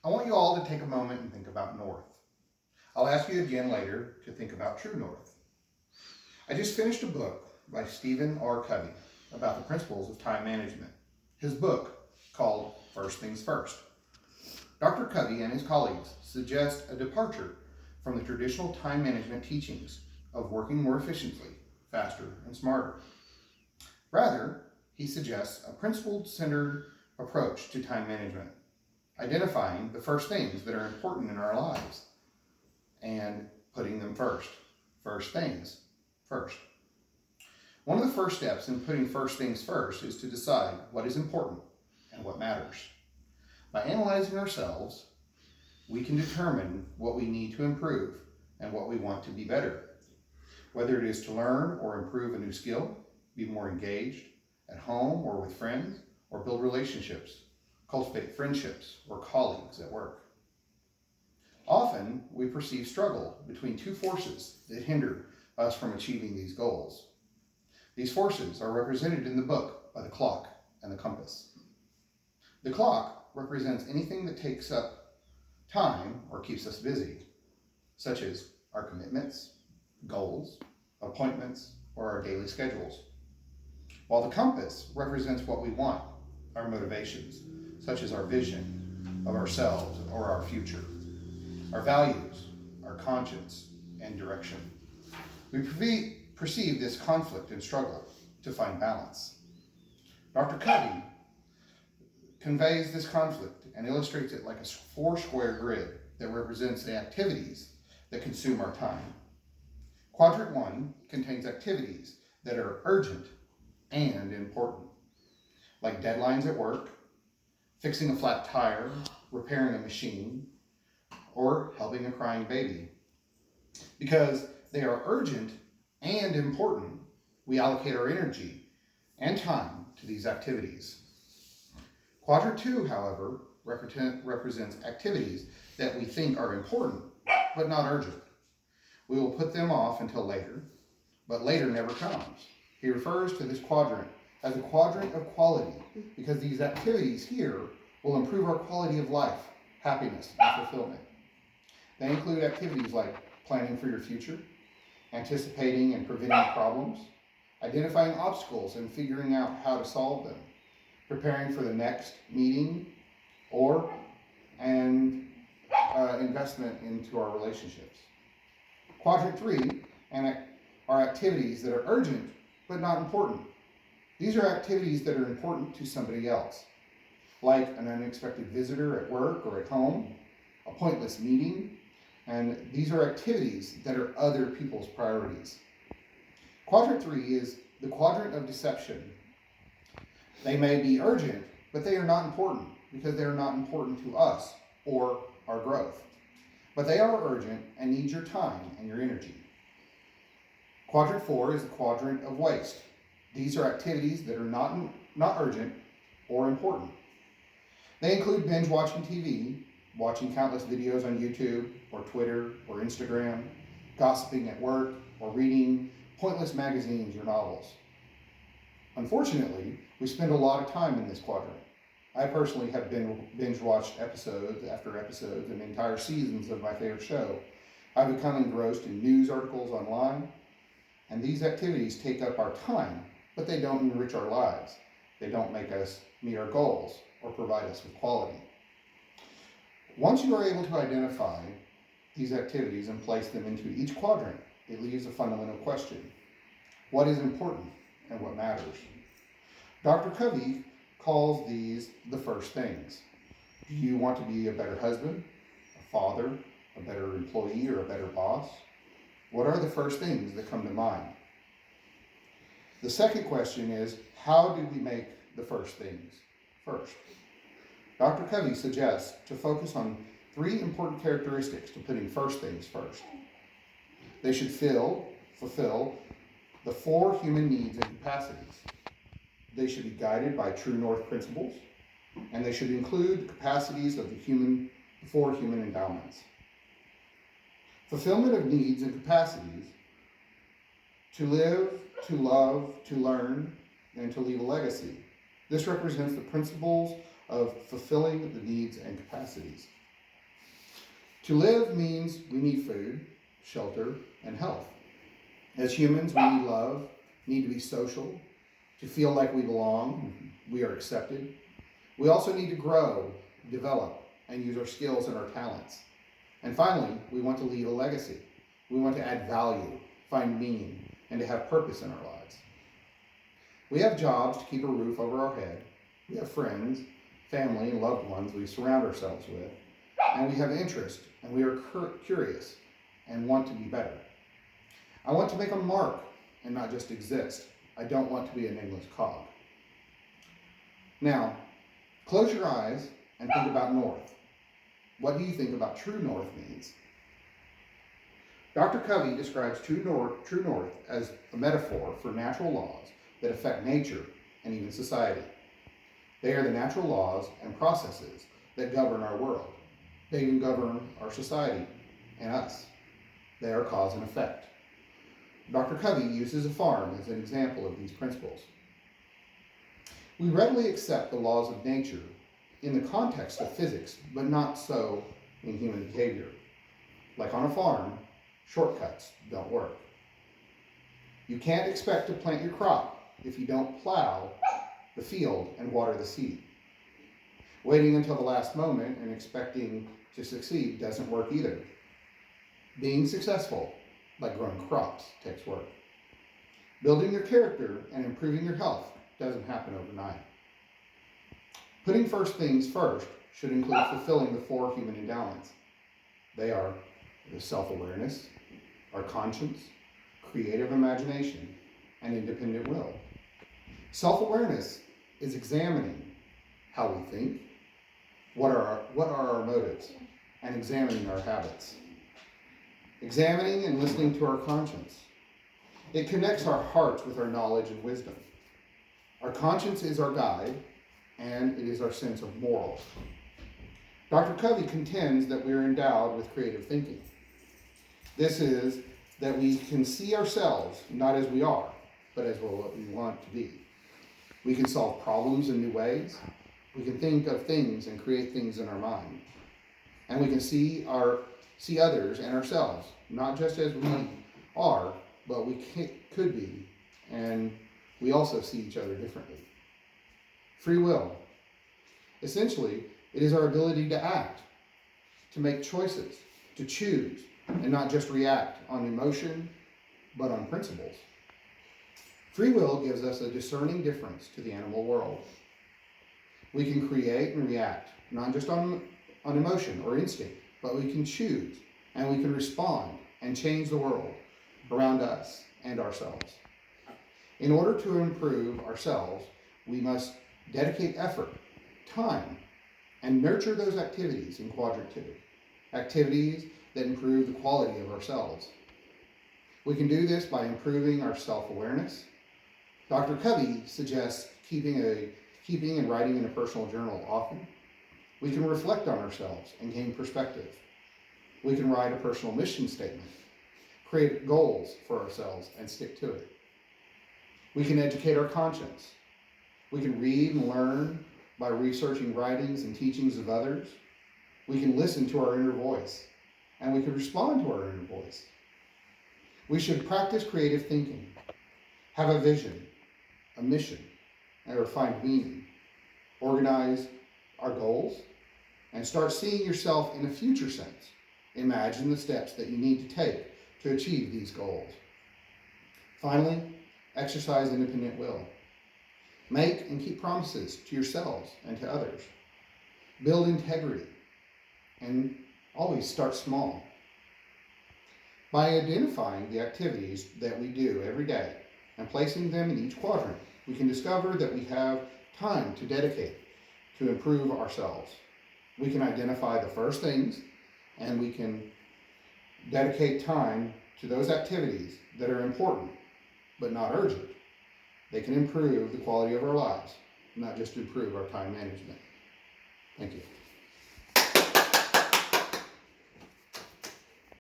I want you all to take a moment and think about north. I'll ask you again later to think about true north. I just finished a book by Stephen R. Covey about the principles of time management. His book, called First Things First. Dr. Covey and his colleagues suggest a departure from the traditional time management teachings of working more efficiently, faster, and smarter. Rather, he suggests a principle-centered approach to time management, identifying the first things that are important in our lives and putting them first. First things first. One of the first steps in putting first things first is to decide what is important and what matters. By analyzing ourselves, we can determine what we need to improve and what we want to be better. Whether it is to learn or improve a new skill, be more engaged at home or with friends, or build relationships, cultivate friendships or colleagues at work. Often, we perceive struggle between two forces that hinder us from achieving these goals. These forces are represented in the book by the clock and the compass. The clock represents anything that takes up time or keeps us busy, such as our commitments, goals, appointments, or our daily schedules. While the compass represents what we want, our motivations, such as our vision of ourselves or our future, our values, our conscience, and direction. We perceive this conflict and struggle to find balance. Dr. Covey conveys this conflict and illustrates it like a four-square grid that represents the activities that consume our time. Quadrant 1 contains activities that are urgent and important, like deadlines at work, fixing a flat tire, repairing a machine, or helping a crying baby. Because they are urgent and important, we allocate our energy and time to these activities. Quadrant 2, however, represents activities that we think are important but not urgent. We will put them off until later, but later never comes. He refers to this quadrant as a quadrant of quality because these activities here will improve our quality of life, happiness, and fulfillment. They include activities like planning for your future, anticipating and preventing problems, identifying obstacles and figuring out how to solve them, preparing for the next meeting, or investment into our relationships. Quadrant 3 are activities that are urgent but not important. These are activities that are important to somebody else, like an unexpected visitor at work or at home, a pointless meeting, and these are activities that are other people's priorities. Quadrant 3 is the quadrant of deception. They may be urgent, but they are not important because they are not important to us or our growth. But they are urgent and need your time and your energy. Quadrant 4 is the quadrant of waste. These are activities that are not urgent or important. They include binge watching TV, watching countless videos on YouTube or Twitter or Instagram, gossiping at work, or reading pointless magazines or novels. Unfortunately, we spend a lot of time in this quadrant. I personally have binge watched episodes after episodes and entire seasons of my favorite show. I've become engrossed in news articles online, and these activities take up our time, but they don't enrich our lives. They don't make us meet our goals or provide us with quality. Once you are able to identify these activities and place them into each quadrant, it leaves a fundamental question. What is important and what matters? Dr. Covey calls these the first things. Do you want to be a better husband, a father, a better employee, or a better boss? What are the first things that come to mind? The second question is, how do we make the first things first? Dr. Covey suggests to focus on 3 important characteristics to putting first things first. They should fulfill the 4 human needs and capacities. They should be guided by true north principles, and they should include the capacities of the 4 human endowments. Fulfillment of needs and capacities to live, to love, to learn, and to leave a legacy. This represents the principles of fulfilling the needs and capacities. To live means we need food, shelter, and health. As humans, we need love, need to be social, to feel like we belong, we are accepted. We also need to grow, develop, and use our skills and our talents. And finally, we want to leave a legacy. We want to add value, find meaning, and to have purpose in our lives. We have jobs to keep a roof over our head. We have friends, family, and loved ones we surround ourselves with. And we have interest, and we are curious and want to be better. I want to make a mark and not just exist. I don't want to be an endless cog. Now, close your eyes and think about north. What do you think about true north means? Dr. Covey describes true north as a metaphor for natural laws that affect nature and even society. They are the natural laws and processes that govern our world. They even govern our society and us. They are cause and effect. Dr. Covey uses a farm as an example of these principles. We readily accept the laws of nature in the context of physics, but not so in human behavior. Like on a farm, shortcuts don't work. You can't expect to plant your crop if you don't plow the field and water the seed. Waiting until the last moment and expecting to succeed doesn't work either. Being successful, like growing crops, takes work. Building your character and improving your health doesn't happen overnight. Putting first things first should include fulfilling the 4 human endowments. They are the self-awareness, our conscience, creative imagination, and independent will. Self-awareness is examining how we think, what are our motives, and examining our habits. Examining and listening to our conscience. It connects our hearts with our knowledge and wisdom. Our conscience is our guide, and it is our sense of morals. Dr. Covey contends that we are endowed with creative thinking. This is that we can see ourselves not as we are, but as what we want to be. We can solve problems in new ways. We can think of things and create things in our mind. And we can see others and ourselves, not just as we are, but we could be, and we also see each other differently. Free will. Essentially, it is our ability to act, to make choices, to choose, and not just react on emotion, but on principles. Free will gives us a discerning difference to the animal world. We can create and react, not just on emotion or instinct, but we can choose, and we can respond and change the world around us and ourselves. In order to improve ourselves, we must dedicate effort, time, and nurture those activities in quadrant 2, activities that improve the quality of ourselves. We can do this by improving our self-awareness. Dr. Covey suggests keeping and writing in a personal journal often. We can reflect on ourselves and gain perspective. We can write a personal mission statement, create goals for ourselves, and stick to it. We can educate our conscience. We can read and learn by researching writings and teachings of others. We can listen to our inner voice, and we can respond to our inner voice. We should practice creative thinking, have a vision, a mission, and find meaning, organize our goals, and start seeing yourself in a future sense. Imagine the steps that you need to take to achieve these goals. Finally, exercise independent will. Make and keep promises to yourselves and to others. Build integrity, and always start small. By identifying the activities that we do every day and placing them in each quadrant, we can discover that we have time to dedicate to improve ourselves. We can identify the first things, and we can dedicate time to those activities that are important but not urgent. They can improve the quality of our lives, not just improve our time management. Thank you.